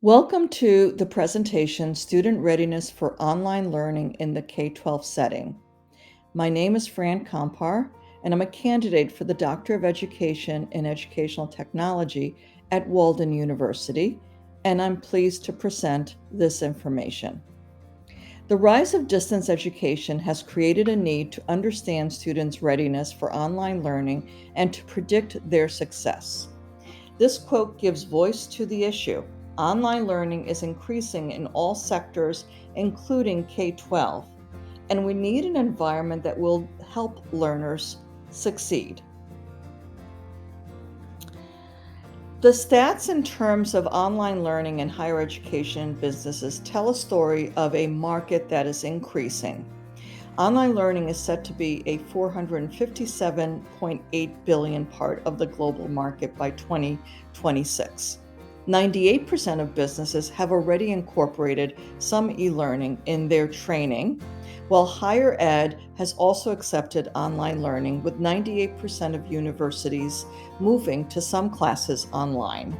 Welcome to the presentation, Student Readiness for Online Learning in the K-12 Setting. My name is Fran Kompar, and I'm a candidate for the Doctor of Education in Educational Technology at Walden University, and I'm pleased to present this information. The rise of distance education has created a need to understand students' readiness for online learning and to predict their success. This quote gives voice to the issue. Online learning is increasing in all sectors, including K-12, and we need an environment that will help learners succeed. The stats in terms of online learning in higher education businesses tell a story of a market that is increasing. Online learning is set to be a $457.8 billion part of the global market by 2026. 98% of businesses have already incorporated some e-learning in their training, while higher ed has also accepted online learning, with 98% of universities moving to some classes online.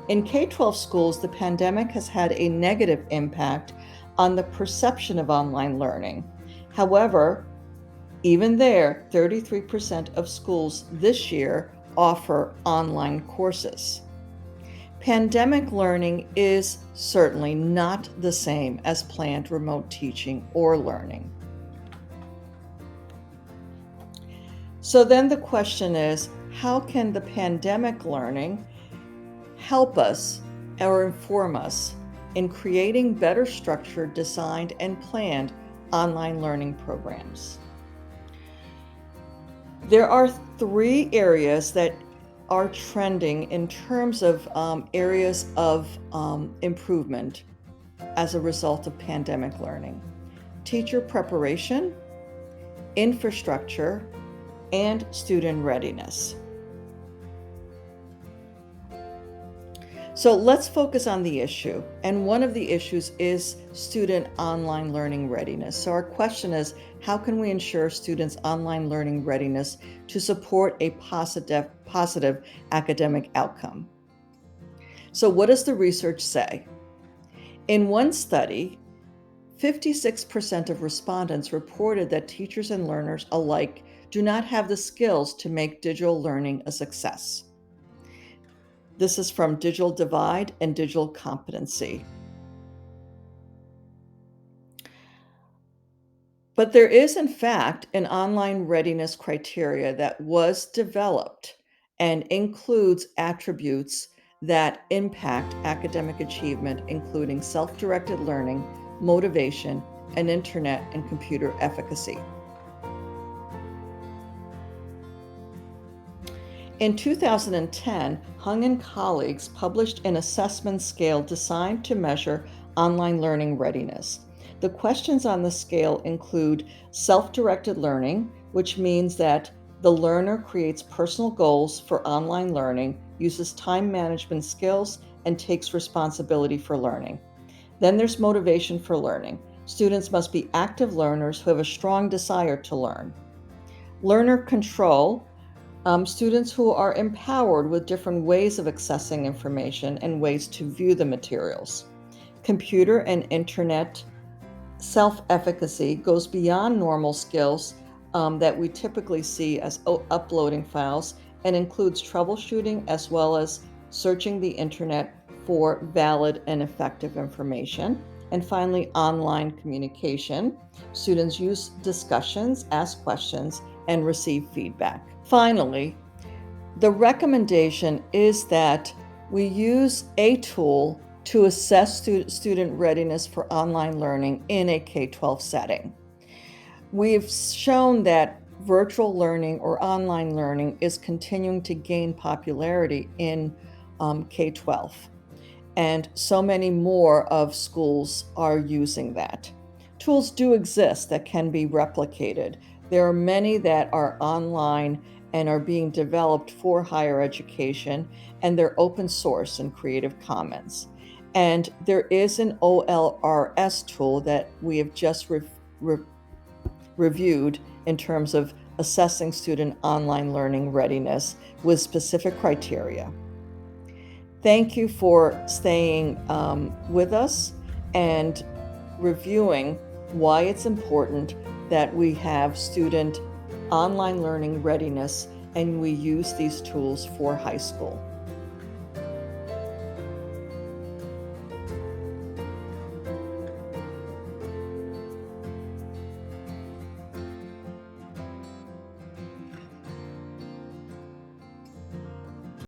In K-12 schools, the pandemic has had a negative impact on the perception of online learning. However, even there, 33% of schools this year offer online courses. Pandemic learning is certainly not the same as planned remote teaching or learning. So then the question is, how can the pandemic learning help us or inform us in creating better structured, designed, and planned online learning programs? There are three areas that are trending in terms of areas of improvement as a result of pandemic learning: teacher preparation, infrastructure, and student readiness. So let's focus on the issue. And one of the issues is student online learning readiness. So our question is, how can we ensure students' online learning readiness to support a positive academic outcome? So what does the research say? In one study, 56% of respondents reported that teachers and learners alike do not have the skills to make digital learning a success. This is from Digital Divide and Digital Competency. But there is, in fact, an online readiness criteria that was developed and includes attributes that impact academic achievement, including self-directed learning, motivation, and internet and computer efficacy. In 2010, Hung and colleagues published an assessment scale designed to measure online learning readiness. The questions on the scale include self-directed learning, which means that the learner creates personal goals for online learning, uses time management skills, and takes responsibility for learning. Then there's motivation for learning. Students must be active learners who have a strong desire to learn. Learner control. Students who are empowered with different ways of accessing information and ways to view the materials. Computer and internet self-efficacy goes beyond normal skills that we typically see as uploading files and includes troubleshooting as well as searching the internet for valid and effective information. And finally, online communication. Students use discussions, ask questions, and receive feedback. Finally, the recommendation is that we use a tool to assess student readiness for online learning in a K-12 setting. We've shown that virtual learning or online learning is continuing to gain popularity in K-12, and so many more of schools are using that. Tools do exist that can be replicated. There are many that are online and are being developed for higher education, and they're open source and Creative Commons. And there is an OLRS tool that we have just reviewed in terms of assessing student online learning readiness with specific criteria. Thank you for staying with us and reviewing why it's important that we have student online learning readiness and we use these tools for high school.